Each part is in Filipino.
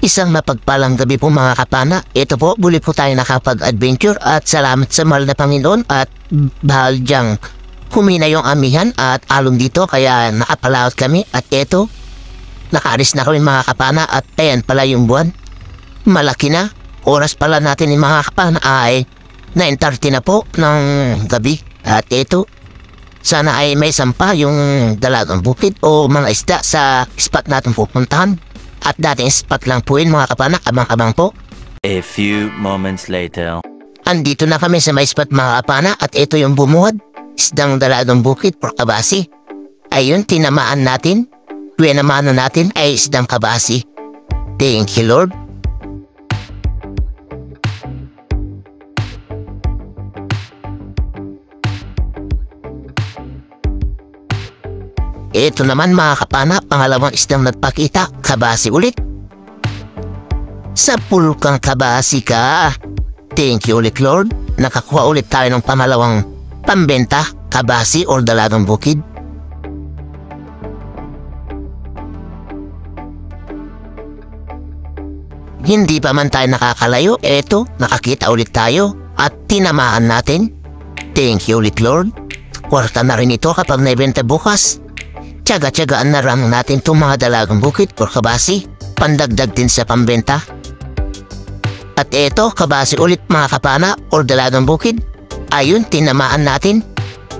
Isang mapagpalang gabi po mga kapana. Ito po, muli po tayo nakapag-adventure at salamat sa mahal na Panginoon at bahagyang humina yung amihan at alon dito kaya nakapalaot kami at ito, nakaaris na kami mga kapana at ayan pala yung buwan. Malaki na. Oras pala natin yung mga kapana ay 9:30 na po ng gabi at ito, sana ay may sampa yung dalagang bukid o mga isda sa spot natin pupuntahan. At dating spot lang po yun mga kapana, abang-abang po. A few moments later. Andito na kami sa may spot mga kapana at ito yung bumuhad. Isdang daladong bukid por kabasi. Ayun, tinamaan natin. Kuya naman natin ay isdang kabasi. Thank you Lord. Ito naman mga kapana, pangalawang isdang nagpakita, kabasi ulit. Sa pulkang kabasi ka. Thank you ulit Lord. Nakakuha ulit tayo ng pangalawang pambenta, kabasi or dalagang bukid. Hindi pa man tayo nakakalayo, eto, nakakita ulit tayo at tinamaan natin. Thank you ulit Lord. Kwarta na rin ito kapag naibenta bukas. Tiyaga-tiyagaan na lang natin itong mga dalagang bukid or kabasi, pandagdag din sa pambenta. At eto, kabasi ulit mga kapana or dalagang bukid. Ayun, tinamaan natin.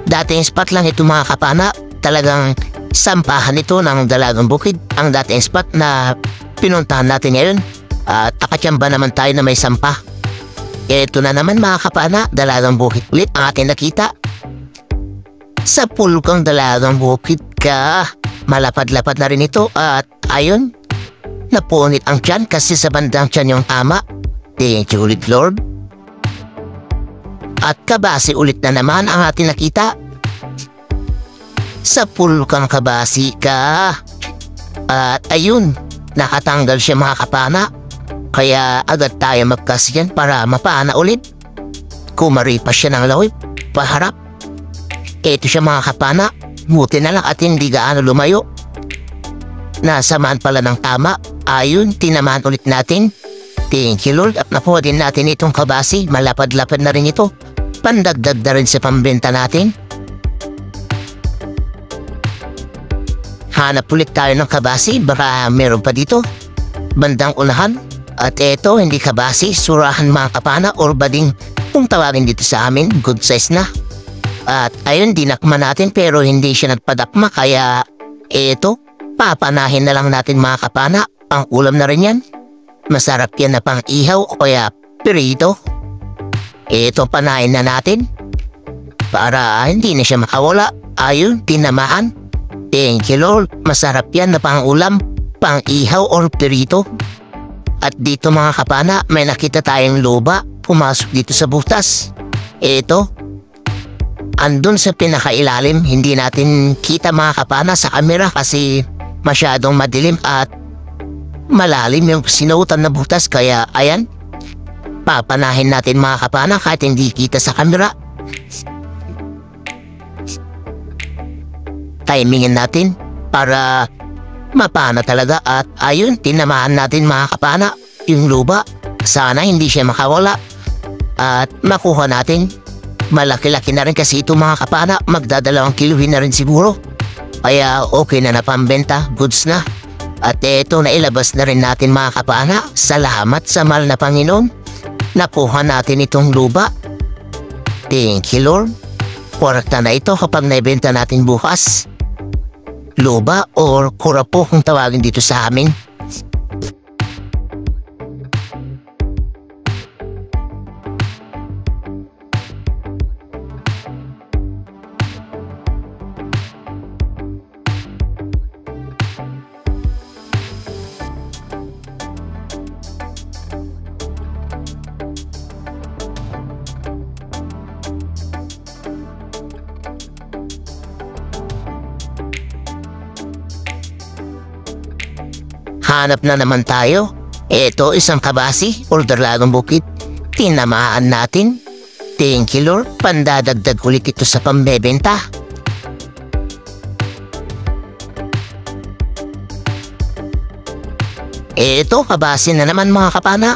Dating spot lang ito mga kapana, talagang sampahan ito ng dalagang bukid. Ang dating spot na pinuntahan natin ngayon. At akatyamba naman tayo na may sampa. Eto na naman mga kapana, dalagang bukid ulit ang ating nakita. Sa pulkang dalagang bukid ka, malapad-lapad na rin ito at ayun, napunit ang tiyan kasi sa bandang tiyan yung tama. Thank you ulit Lord. At kabasi ulit na naman ang ating nakita. Sa pulkang kabasi ka. At ayun, nakatanggal siya mga kapana. Kaya agad tayo magkasyan para mapana ulit. Kumari pa siya ng lawip, paharap. Ito siya mga kapana, buti na lang at hindi gaano lumayo. Nasamaan pala ng tama, ayun, tinamaan ulit natin. Thank you Lord at nakuha din natin itong kabasi, malapad-lapad na rin ito. Pandagdag na rin sa pambenta natin. Hanap ulit tayo ng kabasi, baka meron pa dito. Bandang unahan, at eto, hindi kabasi, surahan mga kapana or bading kung tawagin dito sa amin, good size na. At ayun, dinakma natin pero hindi siya nagpadakma kaya eto, papanahin na lang natin mga kapana. Ang ulam na rin yan. Masarap yan na pang ihaw o kaya pirito. Eto, panahin na natin para hindi na siya makawala. Ayun, tinamaan. Thank you Lord. Masarap yan na pang ulam, pang ihaw or pirito. At dito mga kapana, may nakita tayong loba pumasok dito sa butas. Eto, andun sa pinakailalim, hindi natin kita mga kapana sa kamera kasi masyadong madilim at malalim yung sinuotan na butas kaya ayan, papanahin natin mga kapana kahit hindi kita sa kamera. Timingin natin para mapana talaga at ayun, tinamaan natin mga kapana yung luba. Sana hindi siya makawala at makuha natin. Malaki-laki na rin kasi ito mga kapana, magdadalawang kiluhin na rin siguro. Kaya okay na pambenta, goods na. At eto, nailabas na rin natin mga kapana. Salamat sa mahal na Panginoon. Nakuha natin itong luba. Thank you Lord. Kwarta na ito kapag naibenta natin bukas. Luba or kurapo kung tawagin dito sa amin. Hanap na naman tayo. Ito, isang kabasi or dalagang bukid. Tinamaan natin. Thank you Lord. Pandadagdag ulit ito sa pambebenta. Eto, kabasi na naman mga kapana.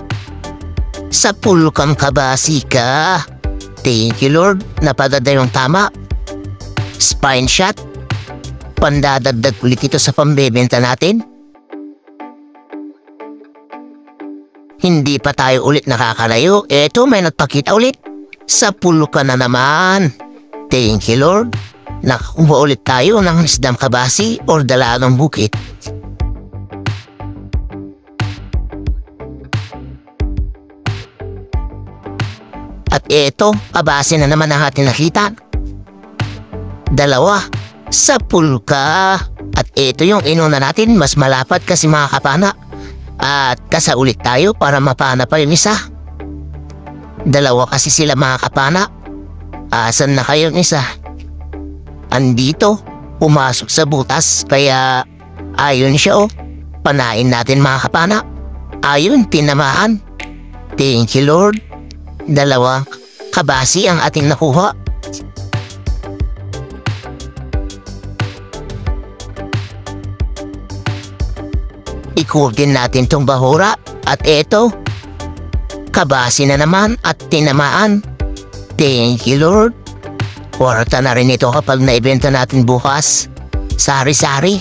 Sa pulkang kabasi ka. Thank you Lord, napadada yung tama. Spine shot. Pandadagdag ulit ito sa pambebenta natin. Hindi pa tayo ulit nakakalayo. Eto, may nagpakita ulit. Sa pulka na naman. Thank you Lord. Nakakuha ulit tayo ng isdang kabasi or dalagang bukit. At eto, kabasi na naman ang ating nakita. Dalawa. Sa pulka. At eto yung inuna natin, mas malapad kasi mga kapana. At kasa ulit tayo para mapana pa yung isa. Dalawa kasi sila mga kapana. Asan na kayong isa? Andito, pumasok sa butas, kaya ayun siya oh. Panain natin mga kapana. Ayun, tinamaan. Thank you Lord. Dalawa kabasi ang ating nakuha. Ikutin natin tong bahura. At eto, kabasi na naman at tinamaan. Thank you Lord. Kwarta na rin ito kapag naibenta natin bukas. Sari-sari.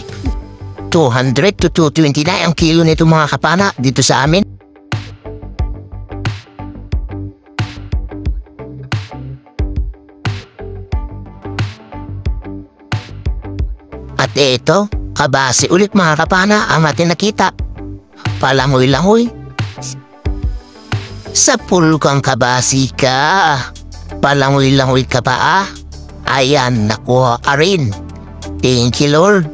200 to 220 na ang kilo nito mga kapana dito sa amin. At eto, kabasi ulit mga kapana ang ating nakita. Palangoy-langoy. Sa pulkang kabasi ka. Palangoy-langoy ka pa ah. Ayan, nakuha ka rin. Thank you Lord.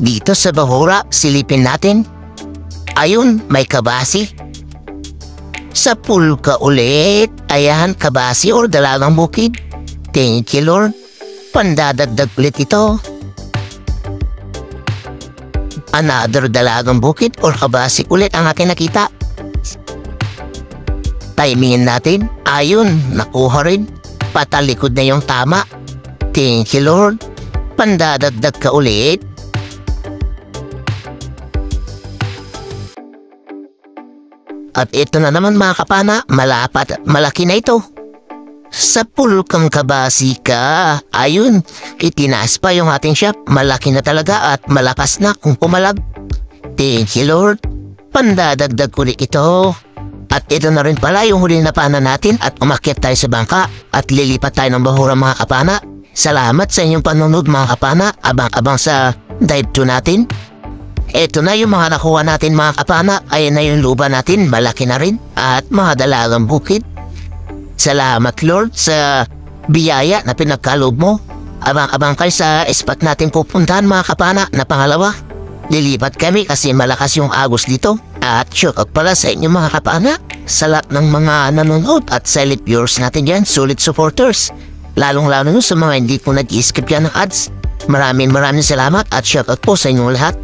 Dito sa bahura, silipin natin. Ayun, may kabasi. Sa pulka ulit. Ayan, kabasi or dalagang bukid. Thank you Lord. Pandadagdag ulit ito. Another dalagang bukid or kabasi ulit ang aking nakita. Timingin natin. Ayun, nakuha rin. Patalikod na yung tama. Thank you Lord. Pandadagdag ka ulit. At ito na naman mga kapana, malapat at malaki na ito. Sa pulkang kabasi ka. Ayun, itinaas pa yung ating shop. Malaki na talaga at malakas na kung pumalag. Thank you Lord. Pandadagdag ulit ito. At ito na rin pala yung huli na pana natin at umakyat tayo sa bangka at lilipat tayo ng bahura mga kapana. Salamat sa inyong panonood mga kapana. Abang-abang sa dive 2 natin. Ito na yung mga nakuha natin mga kapana. Ayan na yung luba natin, malaki na rin. At mga dalagang bukid. Salamat Lord sa biyaya na pinagkaloob mo. Abang-abang kayo sa spot natin pupuntahan mga kapana na pangalawa. Lilipat kami kasi malakas yung agos dito. At shoutout pala sa inyo mga kapana. Sa lahat ng mga nanonood at silent viewers natin dyan, solid supporters. Lalong-lalo sa mga hindi po nag-i-skip yan ng ads. Maraming salamat at shoutout po sa inyong lahat.